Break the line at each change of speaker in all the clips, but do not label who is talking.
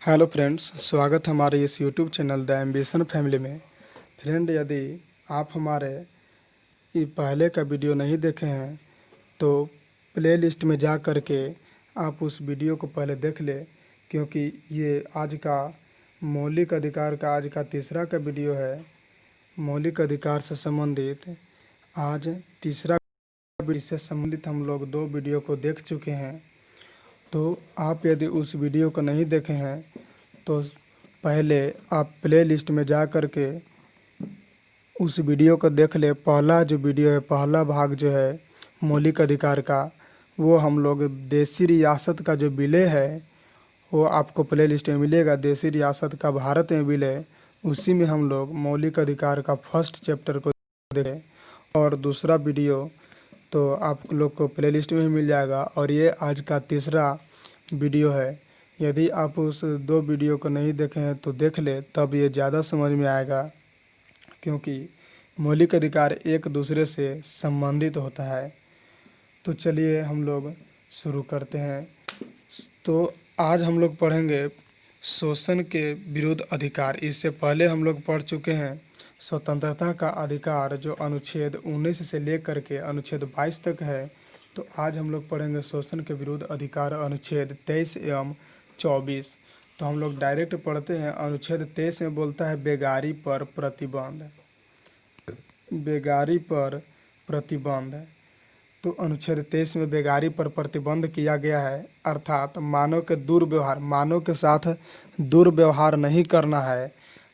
Hello friends, स्वागत है हमारे इस YouTube channel the ambition family में। फ्रेंड, यदि आप हमारे ये पहले का वीडियो नहीं देखे हैं तो प्लेलिस्ट में जा कर के आप उस वीडियो को पहले देख ले, क्योंकि ये आज का मौलिक अधिकार का आज का तीसरा का वीडियो है। मौलिक अधिकार से संबंधित आज तीसरा वीडियो से संबंधित हम लोग 2 वीडियो को देख चुके हैं। तो आप यदि उस वीडियो को नहीं देखे हैं तो पहले आप प्ले लिस्ट में जा कर के उस वीडियो को देख ले। पहला जो वीडियो है, पहला भाग जो है मौलिक अधिकार का, वो हम लोग देशी रियासत का जो विलय है वो आपको प्ले लिस्ट में मिलेगा। देशी रियासत का भारत में विलय, उसी में हम लोग मौलिक अधिकार का फर्स्ट चैप्टर को देखें। और दूसरा वीडियो तो आप लोग को प्ले लिस्ट में ही मिल जाएगा। और ये आज का तीसरा वीडियो है। यदि आप उस 2 वीडियो को नहीं देखे हैं तो देख ले, तब ये ज़्यादा समझ में आएगा, क्योंकि मौलिक अधिकार एक दूसरे से संबंधित होता है। तो चलिए हम लोग शुरू करते हैं। तो आज हम लोग पढ़ेंगे शोषण के विरुद्ध अधिकार। इससे पहले हम लोग पढ़ चुके हैं स्वतंत्रता का अधिकार, जो अनुच्छेद 19 से लेकर के अनुच्छेद 22 तक है। तो आज हम लोग पढ़ेंगे शोषण के विरुद्ध अधिकार, अनुच्छेद 23 एवं 24। तो हम लोग डायरेक्ट पढ़ते हैं। अनुच्छेद 23 में बोलता है बेगारी पर प्रतिबंध। बेगारी पर प्रतिबंध। तो अनुच्छेद 23 में बेगारी पर प्रतिबंध किया गया है, अर्थात मानव के दुर्व्यवहार, मानव के साथ दुर्व्यवहार नहीं करना है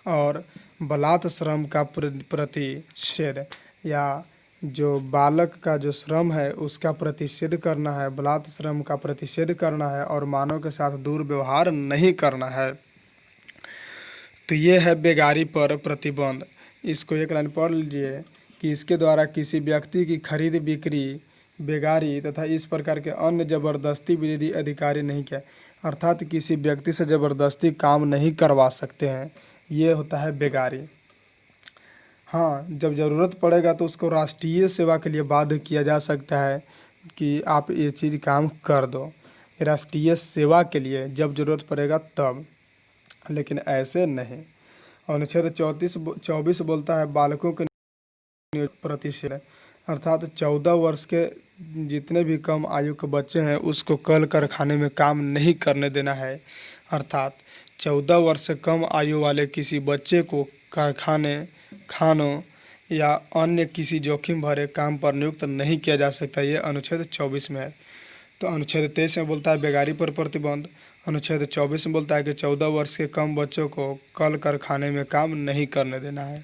और बलात् श्रम का प्रतिषेध, या जो बालक का जो श्रम है उसका प्रतिषेध करना है, बलात् श्रम का प्रतिषेध करना है और मानव के साथ दुर्व्यवहार नहीं करना है। तो ये है बेगारी पर प्रतिबंध। इसको एक लाइन पढ़ लीजिए कि इसके द्वारा किसी व्यक्ति की खरीद बिक्री, बेगारी तथा इस प्रकार के अन्य जबरदस्ती विरोधी अधिकारी नहीं किया, अर्थात किसी व्यक्ति से जबरदस्ती काम नहीं करवा सकते हैं। ये होता है बेगारी। हाँ, जब ज़रूरत पड़ेगा तो उसको राष्ट्रीय सेवा के लिए बाध्य किया जा सकता है कि आप ये चीज़ काम कर दो, राष्ट्रीय सेवा के लिए जब ज़रूरत पड़ेगा तब, लेकिन ऐसे नहीं। अनुच्छेद 24 बोलता है बालकों के प्रतिषेध, अर्थात 14 वर्ष के जितने भी कम आयु के बच्चे हैं उसको कल कारखाने में काम नहीं करने देना है। अर्थात 14 वर्ष से कम आयु वाले किसी बच्चे को कारखाने, खानों या अन्य किसी जोखिम भरे काम पर नियुक्त नहीं किया जा सकता। ये अनुच्छेद 24 में है। तो अनुच्छेद 23 में बोलता है बेगारी पर प्रतिबंध। अनुच्छेद 24 में बोलता है कि 14 वर्ष के कम बच्चों को कल कारखाने में काम नहीं करने देना है।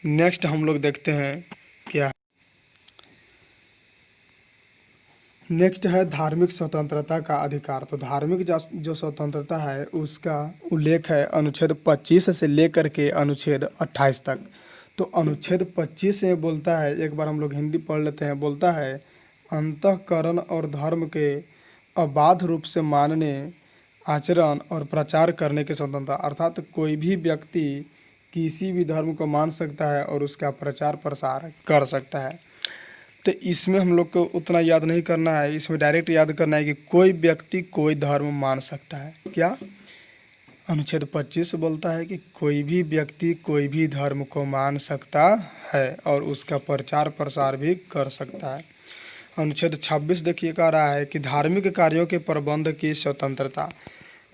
नेक्स्ट हम लोग देखते हैं क्या। नेक्स्ट है धार्मिक स्वतंत्रता का अधिकार। तो धार्मिक जो स्वतंत्रता है उसका उल्लेख है अनुच्छेद 25 से लेकर के अनुच्छेद 28 तक। तो अनुच्छेद 25 में बोलता है, एक बार हम लोग हिंदी पढ़ लेते हैं। बोलता है अंतःकरण और धर्म के अबाध रूप से मानने, आचरण और प्रचार करने की स्वतंत्रता, अर्थात कोई भी व्यक्ति किसी भी धर्म को मान सकता है और उसका प्रचार प्रसार कर सकता है। तो इसमें हम लोग को उतना याद नहीं करना है, इसमें डायरेक्ट याद करना है कि कोई व्यक्ति कोई धर्म मान सकता है। क्या अनुच्छेद 25 बोलता है कि कोई भी व्यक्ति कोई भी धर्म को मान सकता है और उसका प्रचार प्रसार भी कर सकता है। अनुच्छेद 26 देखिए कह रहा है कि धार्मिक कार्यों के प्रबंध की स्वतंत्रता,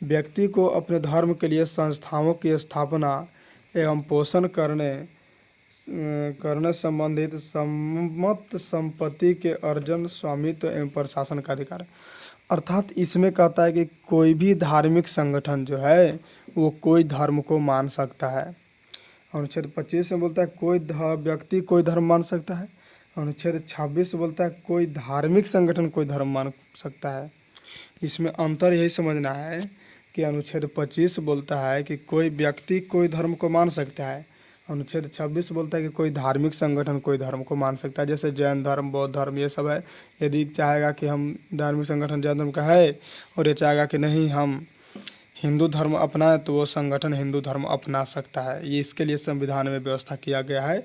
व्यक्ति को अपने धर्म के लिए संस्थाओं की स्थापना एवं पोषण करने संबंधित सम्मत संपत्ति के अर्जन, स्वामित्व एवं प्रशासन का अधिकार। अर्थात इसमें कहता है कि कोई भी धार्मिक संगठन जो है वो कोई धर्म को मान सकता है। अनुच्छेद 25 में बोलता है कोई व्यक्ति कोई धर्म मान सकता है। अनुच्छेद 26 बोलता है कोई धार्मिक संगठन कोई धर्म मान सकता है। इसमें अंतर यही समझना है कि अनुच्छेद 25 बोलता है कि कोई व्यक्ति कोई धर्म को मान सकता है, अनुच्छेद 26 बोलता है कि कोई धार्मिक संगठन कोई धर्म को मान सकता है। जैसे जैन धर्म, बौद्ध धर्म, ये सब है। यदि चाहेगा कि हम धार्मिक संगठन जैन धर्म का है और ये चाहेगा कि नहीं हम हिंदू धर्म अपनाएं, तो वो संगठन हिंदू धर्म अपना सकता है। ये इसके लिए संविधान में व्यवस्था किया गया है।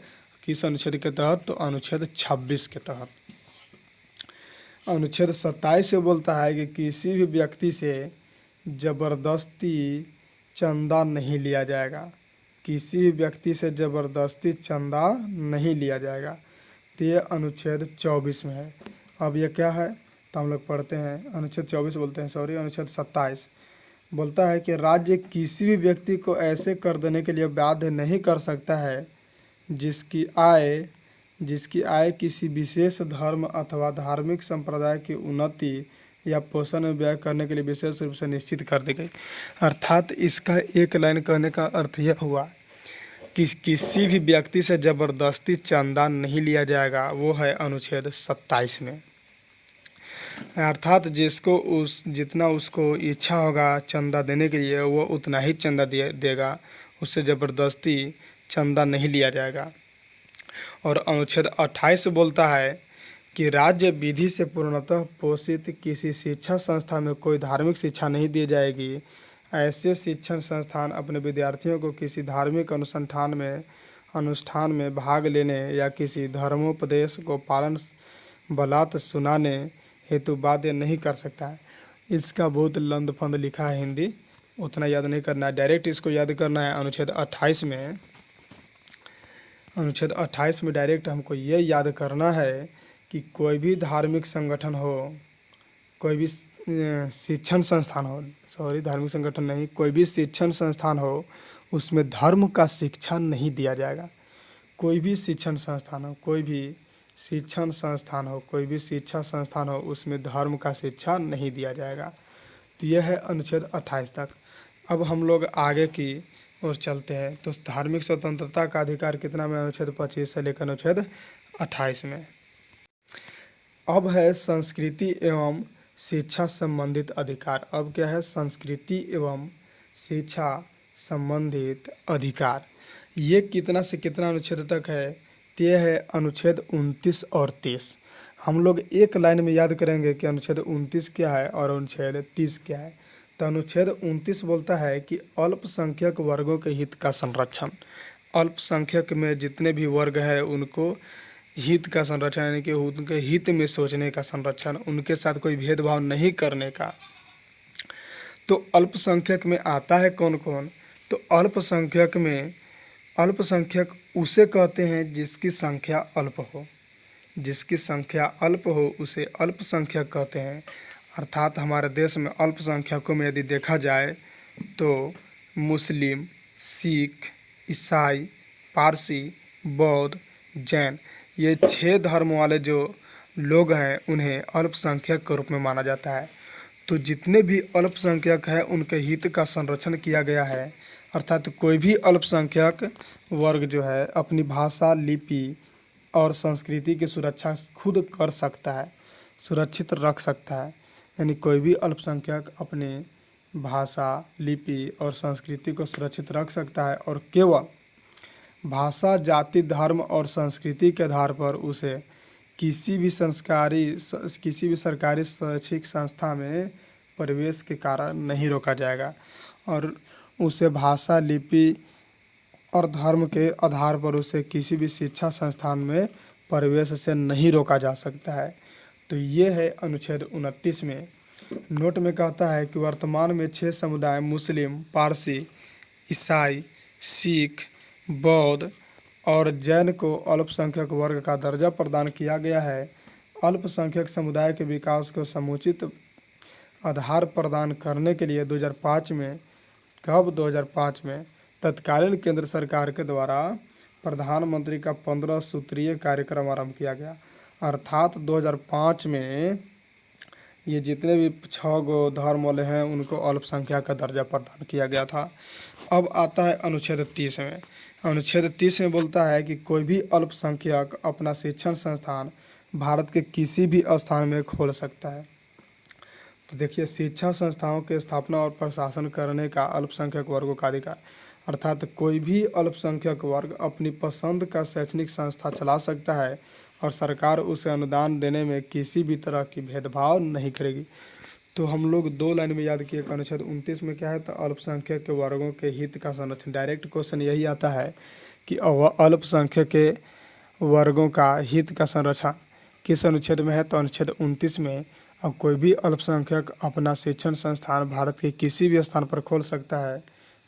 किस अनुच्छेद के तहत? तो अनुच्छेद 26 के तहत। अनुच्छेद 27 से बोलता है कि किसी भी व्यक्ति से जबरदस्ती चंदा नहीं लिया जाएगा। किसी भी व्यक्ति से जबरदस्ती चंदा नहीं लिया जाएगा। तो ये अनुच्छेद 24 में है। अब ये क्या है तो हम लोग पढ़ते हैं। अनुच्छेद 24 बोलते हैं, सॉरी, अनुच्छेद 27 बोलता है कि राज्य किसी भी व्यक्ति को ऐसे कर देने के लिए बाध्य नहीं कर सकता है जिसकी आय किसी विशेष धर्म अथवा धार्मिक संप्रदाय की उन्नति या पोषण में व्यय करने के लिए विशेष रूप से निश्चित कर दी गई। अर्थात इसका एक लाइन कहने का अर्थ यह हुआ कि किसी भी व्यक्ति से जबरदस्ती चंदा नहीं लिया जाएगा। वो है अनुच्छेद 27 में। अर्थात जितना उसको इच्छा होगा चंदा देने के लिए वो उतना ही चंदा देगा, उससे ज़बरदस्ती चंदा नहीं लिया जाएगा। और अनुच्छेद 28 बोलता है कि राज्य विधि से पूर्णतः पोषित किसी शिक्षा संस्था में कोई धार्मिक शिक्षा नहीं दी जाएगी। ऐसे शिक्षण संस्थान अपने विद्यार्थियों को किसी धार्मिक अनुष्ठान में भाग लेने या किसी धर्मोपदेश को पालन बलात् सुनाने हेतु बाध्य नहीं कर सकता है। इसका बहुत लंद फंद लिखा है हिंदी, उतना याद नहीं करना है, डायरेक्ट इसको याद करना है। अनुच्छेद 28 में डायरेक्ट हमको ये याद करना है कि कोई भी धार्मिक संगठन हो, कोई भी शिक्षण संस्थान हो, सॉरी धार्मिक संगठन नहीं, कोई भी शिक्षण संस्थान हो उसमें धर्म का शिक्षा नहीं दिया जाएगा। कोई भी शिक्षण संस्थान हो, कोई भी शिक्षण संस्थान हो, कोई भी शिक्षा संस्थान हो उसमें धर्म का शिक्षा नहीं दिया जाएगा। तो यह है अनुच्छेद 28 तक। अब हम लोग आगे की ओर चलते हैं। तो धार्मिक स्वतंत्रता का अधिकार कितना में, अनुच्छेद 25 से लेकर अनुच्छेद 28 में। अब है संस्कृति एवं शिक्षा संबंधित अधिकार। अब क्या है, संस्कृति एवं शिक्षा संबंधित अधिकार। ये कितना से कितना अनुच्छेद तक है, ये है अनुच्छेद 29 और 30। हम लोग एक लाइन में याद करेंगे कि अनुच्छेद 29 क्या है और अनुच्छेद 30 क्या है। तो अनुच्छेद 29 बोलता है कि अल्पसंख्यक वर्गों के हित का संरक्षण। अल्पसंख्यक में जितने भी वर्ग हैं उनको हित का संरक्षण, यानी कि उनके हित में सोचने का संरक्षण, उनके साथ कोई भेदभाव नहीं करने का। तो अल्पसंख्यक में आता है कौन कौन, तो अल्पसंख्यक उसे कहते हैं जिसकी संख्या अल्प हो। जिसकी संख्या अल्प हो उसे अल्पसंख्यक कहते हैं। अर्थात हमारे देश में अल्पसंख्यकों में यदि देखा जाए तो मुस्लिम, सिख, ईसाई, पारसी, बौद्ध, जैन, ये 6 धर्म वाले जो लोग हैं उन्हें अल्पसंख्यक के रूप में माना जाता है। तो जितने भी अल्पसंख्यक हैं उनके हित का संरक्षण किया गया है। अर्थात कोई भी अल्पसंख्यक वर्ग जो है अपनी भाषा, लिपि और संस्कृति की सुरक्षा खुद कर सकता है, सुरक्षित रख सकता है। यानी कोई भी अल्पसंख्यक अपनी भाषा, लिपि और संस्कृति को सुरक्षित रख सकता है और केवल भाषा, जाति, धर्म और संस्कृति के आधार पर उसे किसी भी सरकारी शैक्षिक संस्था में प्रवेश के कारण नहीं रोका जाएगा और उसे भाषा, लिपि और धर्म के आधार पर उसे किसी भी शिक्षा संस्थान में प्रवेश से नहीं रोका जा सकता है। तो ये है अनुच्छेद 29 में। नोट में कहता है कि वर्तमान में 6 समुदाय मुस्लिम, पारसी, ईसाई, सिख, बौद्ध और जैन को अल्पसंख्यक वर्ग का दर्जा प्रदान किया गया है। अल्पसंख्यक समुदाय के विकास को समुचित आधार प्रदान करने के लिए 2005 में तत्कालीन केंद्र सरकार के द्वारा प्रधानमंत्री का 15 सूत्रीय कार्यक्रम आरंभ किया गया। अर्थात 2005 में ये जितने भी 6 गो धर्म वाले हैं उनको अल्पसंख्यक का दर्जा प्रदान किया गया था। अब आता है अनुच्छेद 30 में। अनुच्छेद 30 में बोलता है कि कोई भी अल्पसंख्यक अपना शिक्षण संस्थान भारत के किसी भी स्थान में खोल सकता है। तो देखिए, शिक्षा संस्थाओं के स्थापना और प्रशासन करने का अल्पसंख्यक वर्गों का अधिकार। अर्थात कोई भी अल्पसंख्यक वर्ग अपनी पसंद का शैक्षणिक संस्था चला सकता है और सरकार उसे अनुदान देने में किसी भी तरह की भेदभाव नहीं करेगी। तो हम लोग 2 लाइन में याद किए। अनुच्छेद 29 में क्या है, तो अल्पसंख्यक के वर्गों के हित का संरक्षण। डायरेक्ट क्वेश्चन यही आता है कि अल्पसंख्यक के वर्गों का हित का संरक्षण किस अनुच्छेद में है, तो अनुच्छेद 29 में। अब कोई भी अल्पसंख्यक अपना शिक्षण संस्थान भारत के किसी भी स्थान पर खोल सकता है,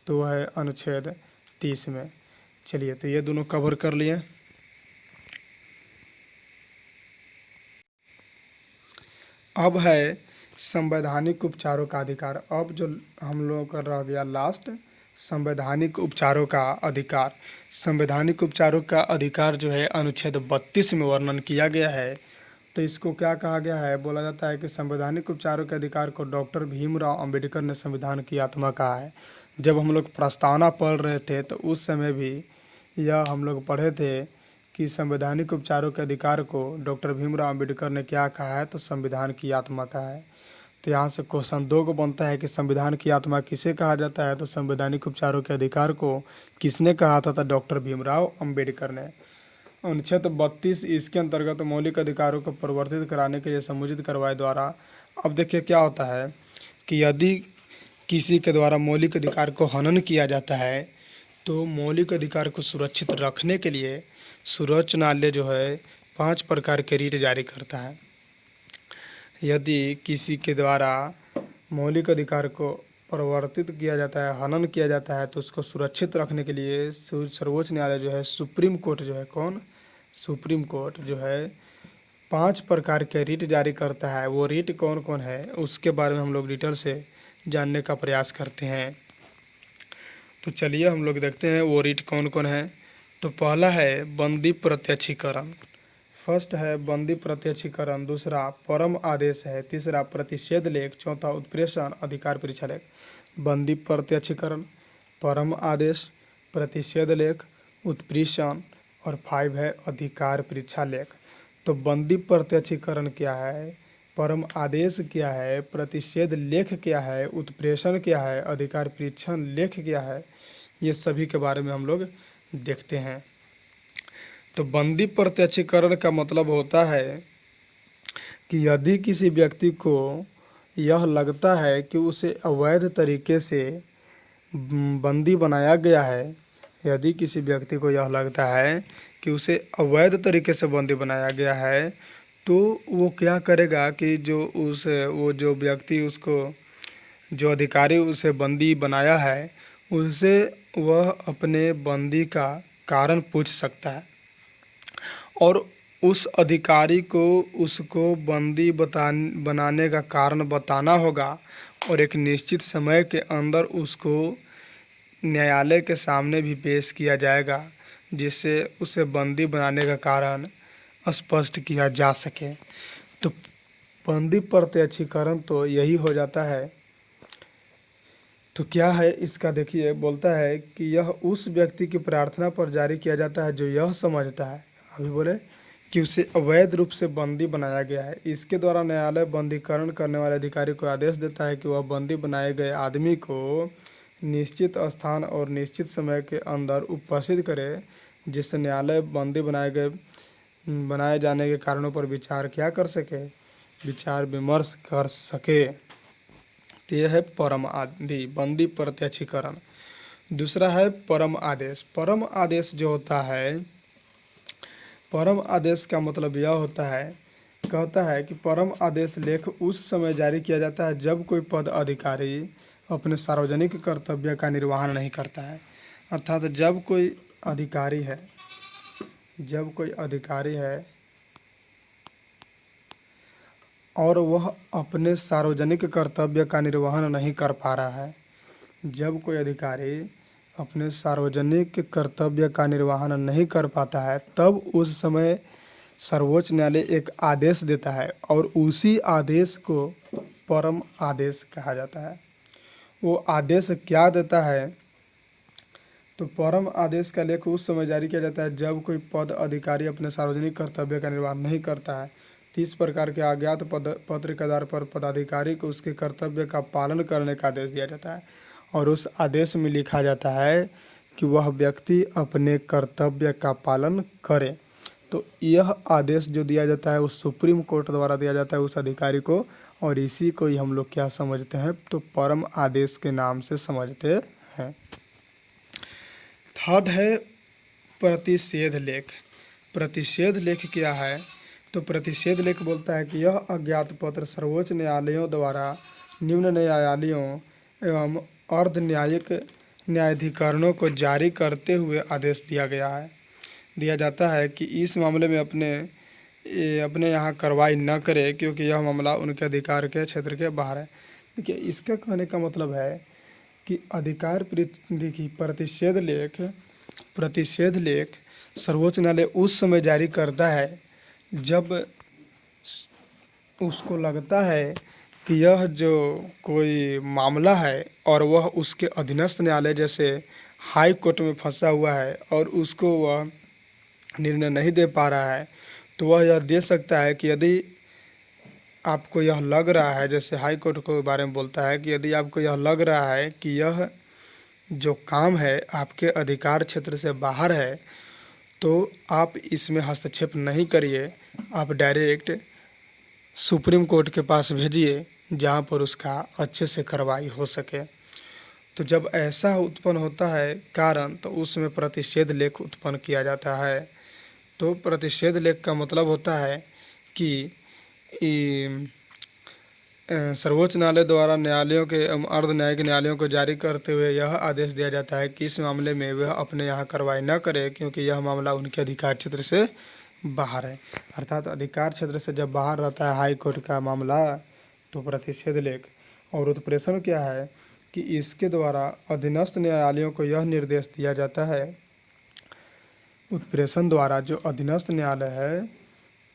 तो वह है अनुच्छेद 30 में। चलिए, तो ये दोनों कवर कर लिए। अब है संवैधानिक उपचारों का अधिकार। अब जो हम लोगों का रह गया लास्ट, संवैधानिक उपचारों का अधिकार। संवैधानिक उपचारों का अधिकार जो है अनुच्छेद 32 में वर्णन किया गया है। तो इसको क्या कहा गया है, बोला जाता है कि संवैधानिक उपचारों के अधिकार को डॉक्टर भीमराव अंबेडकर ने संविधान की आत्मा कहा है। जब हम लोग प्रस्तावना पढ़ रहे थे तो उस समय भी यह हम लोग पढ़े थे कि संवैधानिक उपचारों के अधिकार को डॉक्टर भीमराव अंबेडकर ने क्या कहा है, तो संविधान की आत्मा कहा है। तो यहाँ से क्वेश्चन 2 को बनता है कि संविधान की आत्मा किसे कहा जाता है, तो संवैधानिक उपचारों के अधिकार को किसने कहा था, तो डॉक्टर भीमराव अंबेडकर ने। अनुच्छेद 32 इसके अंतर्गत मौलिक अधिकारों को परिवर्तित कराने के लिए समुचित कार्रवाई द्वारा। अब देखिए क्या होता है कि यदि किसी के द्वारा मौलिक अधिकार को हनन किया जाता है, तो मौलिक अधिकार को सुरक्षित रखने के लिए सर्वोच्च न्यायालय जो है 5 प्रकार के रीट जारी करता है। यदि किसी के द्वारा मौलिक अधिकार को परिवर्तित किया जाता है, हनन किया जाता है, तो उसको सुरक्षित रखने के लिए सर्वोच्च न्यायालय जो है, सुप्रीम कोर्ट जो है, कौन, सुप्रीम कोर्ट जो है 5 प्रकार के रीट जारी करता है। वो रीट कौन कौन है उसके बारे में हम लोग डिटेल से जानने का प्रयास करते हैं। तो चलिए हम लोग देखते हैं वो रीट कौन कौन है। तो पहला है बंदी प्रत्यक्षीकरण। फर्स्ट है बंदी प्रत्यक्षीकरण, दूसरा परम आदेश है, तीसरा प्रतिषेध लेख, चौथा उत्प्रेषण अधिकार परीक्षा लेख। बंदी प्रत्यक्षीकरण, परम आदेश, प्रतिषेध लेख, उत्प्रेषण और 5 है अधिकार परीक्षा लेख। तो बंदी प्रत्यक्षीकरण क्या है, परम आदेश क्या है, प्रतिषेध लेख क्या है, उत्प्रेषण क्या है, अधिकार परीक्षण लेख क्या है, ये सभी के बारे में हम लोग देखते हैं। तो बंदी प्रत्यक्षीकरण का मतलब होता है कि यदि किसी व्यक्ति को यह लगता है कि उसे अवैध तरीके से बंदी बनाया गया है, यदि किसी व्यक्ति को यह लगता है कि उसे अवैध तरीके से बंदी बनाया गया है, तो वो क्या करेगा कि जो व्यक्ति उसको, जो अधिकारी उसे बंदी बनाया है, उससे वह अपने बंदी का कारण पूछ सकता है और उस अधिकारी को उसको बंदी बनाने का कारण बताना होगा और एक निश्चित समय के अंदर उसको न्यायालय के सामने भी पेश किया जाएगा, जिससे उसे बंदी बनाने का कारण स्पष्ट किया जा सके। तो बंदी प्रत्यक्षीकरण तो यही हो जाता है। तो क्या है इसका, देखिए बोलता है कि यह उस व्यक्ति की प्रार्थना पर जारी किया जाता है जो यह समझता है, अभी बोले, कि उसे अवैध रूप से बंदी बनाया गया है। इसके द्वारा न्यायालय बंदीकरण करने वाले अधिकारी को आदेश देता है कि वह बंदी बनाए गए आदमी को निश्चित स्थान और निश्चित समय के अंदर उपस्थित करे, जिससे न्यायालय बंदी बनाए जाने के कारणों पर विचार क्या कर सके, विचार विमर्श कर सके। तो यह है परम आदि बंदी प्रत्यक्षीकरण। दूसरा है परम आदेश। परम आदेश जो होता है, परम आदेश का मतलब यह होता है, कहता है कि परम आदेश लेख उस समय जारी किया जाता है जब कोई पद अधिकारी अपने सार्वजनिक कर्तव्य का निर्वहन नहीं करता है। अर्थात जब कोई अधिकारी है और वह अपने सार्वजनिक कर्तव्य का निर्वहन नहीं कर पा रहा है, जब कोई अधिकारी अपने सार्वजनिक कर्तव्य का निर्वहन नहीं कर पाता है, तब उस समय सर्वोच्च न्यायालय एक आदेश देता है और उसी आदेश को परम आदेश कहा जाता है। वो आदेश क्या देता है, तो परम आदेश का लेख उस समय जारी किया जाता है जब कोई पद अधिकारी अपने सार्वजनिक कर्तव्य का निर्वहन नहीं करता है। 30 प्रकार के अज्ञात पत्र के आधार पर पदाधिकारी को उसके कर्तव्य का पालन करने का आदेश दिया जाता है और उस आदेश में लिखा जाता है कि वह व्यक्ति अपने कर्तव्य का पालन करे। तो यह आदेश जो दिया जाता है वो सुप्रीम कोर्ट द्वारा दिया जाता है उस अधिकारी को, और इसी को ही हम लोग क्या समझते हैं, तो परम आदेश के नाम से समझते हैं। थर्ड है प्रतिषेध लेख। प्रतिषेध लेख क्या है, तो प्रतिषेध लेख बोलता है कि यह अज्ञात पत्र सर्वोच्च न्यायालयों द्वारा निम्न न्यायालयों एवं अर्ध न्यायिक न्यायाधिकरणों को जारी करते हुए आदेश दिया जाता है कि इस मामले में अपने यहाँ कार्रवाई न करे, क्योंकि यह मामला उनके अधिकार के क्षेत्र के बाहर है। देखिए, इसका कहने का मतलब है कि देखिए प्रतिषेध लेख सर्वोच्च न्यायालय उस समय जारी करता है जब उसको लगता है कि यह जो कोई मामला है और वह उसके अधीनस्थ न्यायालय जैसे हाई कोर्ट में फंसा हुआ है और उसको वह निर्णय नहीं दे पा रहा है, तो वह यह दे सकता है कि यदि आपको यह लग रहा है, जैसे हाई कोर्ट के बारे में बोलता है कि यदि आपको यह लग रहा है कि यह जो काम है आपके अधिकार क्षेत्र से बाहर है, तो आप इसमें हस्तक्षेप नहीं करिए, आप डायरेक्ट सुप्रीम कोर्ट के पास भेजिए जहाँ पर उसका अच्छे से कार्रवाई हो सके। तो जब ऐसा उत्पन्न होता है कारण, तो उसमें प्रतिषेध लेख उत्पन्न किया जाता है। तो प्रतिषेध लेख का मतलब होता है कि सर्वोच्च न्यायालय द्वारा न्यायालयों के अर्ध न्यायिक न्यायालयों को जारी करते हुए यह आदेश दिया जाता है कि इस मामले में वह अपने यहाँ कार्रवाई न करे, क्योंकि यह मामला उनके अधिकार क्षेत्र से बाहर है। अर्थात अधिकार क्षेत्र से जब बाहर रहता है हाई कोर्ट का मामला, तो प्रतिषेध लेख और उत्प्रेषण क्या है कि इसके द्वारा अधीनस्थ न्यायालयों को यह निर्देश दिया जाता है, उत्प्रेषण द्वारा जो अधीनस्थ न्यायालय है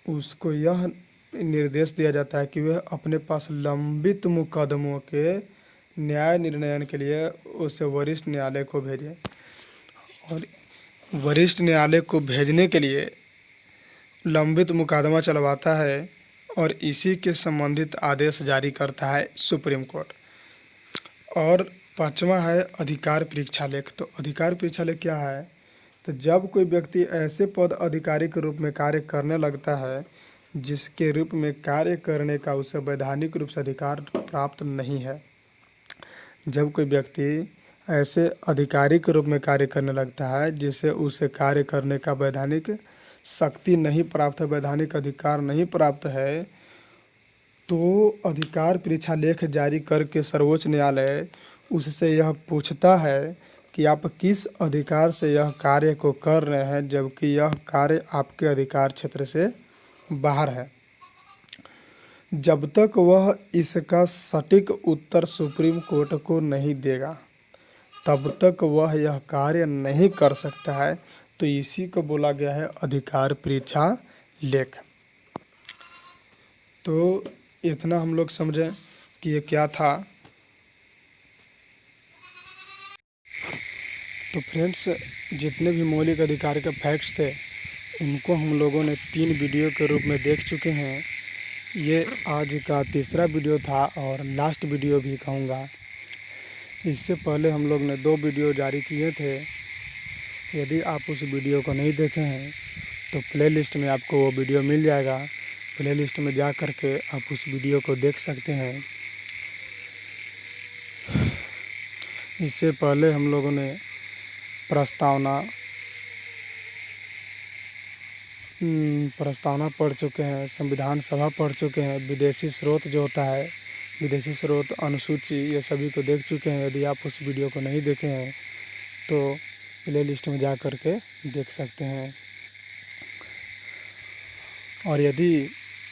उसको यह निर्देश दिया जाता है कि वह अपने पास लंबित मुकदमों के न्याय निर्णयन के लिए उसे वरिष्ठ न्यायालय को भेजे, और वरिष्ठ न्यायालय को भेजने के लिए लंबित मुकदमा चलवाता है और इसी के संबंधित आदेश जारी करता है सुप्रीम कोर्ट। और पांचवा है अधिकार परीक्षा लेख। तो अधिकार परीक्षा लेख क्या है? तो जब कोई व्यक्ति ऐसे पद अधिकारी के रूप में कार्य करने लगता है जिसके रूप में कार्य करने का उसे वैधानिक रूप से अधिकार प्राप्त नहीं है, जब कोई व्यक्ति ऐसे अधिकारी के रूप में कार्य करने लगता है जिससे उसे कार्य करने का वैधानिक शक्ति नहीं प्राप्त है, वैधानिक अधिकार नहीं प्राप्त है, तो अधिकार परीक्षा लेख जारी करके सर्वोच्च न्यायालय उससे यह पूछता है कि आप किस अधिकार से यह कार्य को कर रहे हैं, जबकि यह कार्य आपके अधिकार क्षेत्र से बाहर है। जब तक वह इसका सटीक उत्तर सुप्रीम कोर्ट को नहीं देगा, तब तक वह यह कार्य नहीं कर सकता है। तो इसी को बोला गया है अधिकार परीक्षा लेख। तो इतना हम लोग समझें कि ये क्या था। तो फ्रेंड्स, जितने भी मौलिक अधिकार के फैक्ट्स थे उनको हम लोगों ने 3 वीडियो के रूप में देख चुके हैं। ये आज का तीसरा वीडियो था और लास्ट वीडियो भी कहूँगा। इससे पहले हम लोग ने 2 वीडियो जारी किए थे। यदि आप उस वीडियो को नहीं देखे हैं तो प्लेलिस्ट में आपको वो वीडियो मिल जाएगा। प्लेलिस्ट में जा कर के आप उस वीडियो को देख सकते हैं। इससे पहले हम लोगों ने प्रस्तावना पढ़ चुके हैं, संविधान सभा पढ़ चुके हैं, विदेशी स्रोत जो होता है, विदेशी स्रोत, अनुसूची, ये सभी को देख चुके हैं। यदि आप उस वीडियो को नहीं देखे हैं तो प्ले लिस्ट में जा कर के देख सकते हैं। और यदि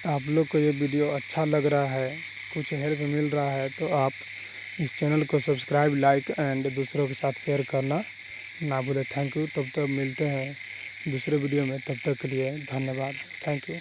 आप लोग को ये वीडियो अच्छा लग रहा है, कुछ हेल्प मिल रहा है, तो आप इस चैनल को सब्सक्राइब, लाइक एंड दूसरों के साथ शेयर करना ना भूलें। Thank you. तब तक मिलते हैं दूसरे वीडियो में, तब तक के लिए धन्यवाद। Thank you.